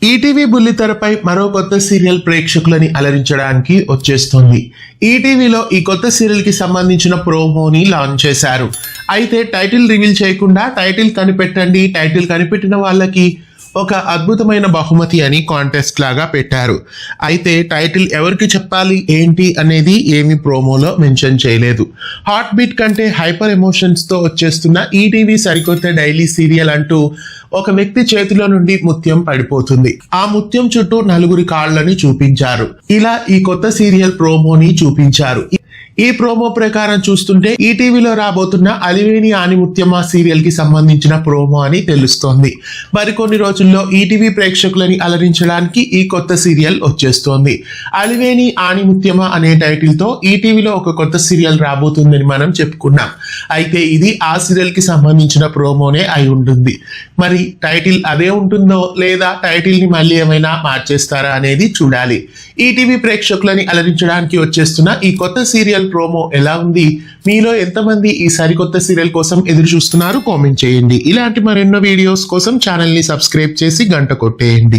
ETV బుల్లితెరపై మరో కొత్త serial ప్రేక్షకులని అలరించడానికి వచ్చేస్తుంది. ఈటీవీలో ఈ కొత్త సీరియల్ కి సంబంధించిన ప్రోమోని లాంచ్ చేశారు. అయితే టైటిల్ రివీల్ చేయకుండా టైటిల్ కనిపెట్టండి, టైటిల్ కనిపెట్టిన వాళ్ళకి ఒక అద్భుతమైన బహుమతి అని కాంటెస్ట్ లాగా పెట్టారు. అయితే టైటిల్ ఎవరికి చెప్పాలి ఏంటి అనేది ఏమి ప్రోమోలో మెన్షన్ చేయలేదు. హార్ట్ బీట్ కంటే హైపర్ ఎమోషన్స్ తో వచ్చేస్తున్న ఈటీవీ సరికొత్త డైలీ సీరియల్ అంటూ ఒక వ్యక్తి చేతిలో నుండి ముత్యం పడిపోతుంది. ఆ ముత్యం చుట్టూ నలుగురి కాళ్ళని చూపించారు. ఇలా ఈ కొత్త సీరియల్ ప్రోమోని చూపించారు. ఈ ప్రోమో ప్రకారం చూస్తుంటే ఈటీవీలో రాబోతున్న అలివేని ఆణిముత్యమ సీరియల్ కి సంబంధించిన ప్రోమో అని తెలుస్తోంది. మరికొన్ని రోజుల్లో ఈటీవీ ప్రేక్షకులని అలరించడానికి ఈ కొత్త సీరియల్ వచ్చేస్తోంది. అలివేని ఆణిముత్యమ అనే టైటిల్ తో ఈటీవీలో ఒక కొత్త సీరియల్ రాబోతుందని మనం చెప్పుకున్నాం. అయితే ఇది ఆ సీరియల్ కి సంబంధించిన ప్రోమోనే అయి ఉంటుంది. మరి టైటిల్ అదే ఉంటుందో లేదా టైటిల్ ని మళ్ళీ ఏమైనా మార్చేస్తారా అనేది చూడాలి. ఈటీవీ ప్రేక్షకులని అలరించడానికి వచ్చేస్తున్న ఈ కొత్త సీరియల్ ప్రోమో ఎలా ఉంది? మీలో ఎంతమంది ఈ సరికొత్త సీరియల్ కోసం ఎదురు చూస్తున్నారు? కామెంట్ చేయండి. ఇలాంటి మరెన్నో వీడియోస్ కోసం ఛానల్ ని సబ్స్క్రైబ్ చేసి గంట కొట్టేయండి.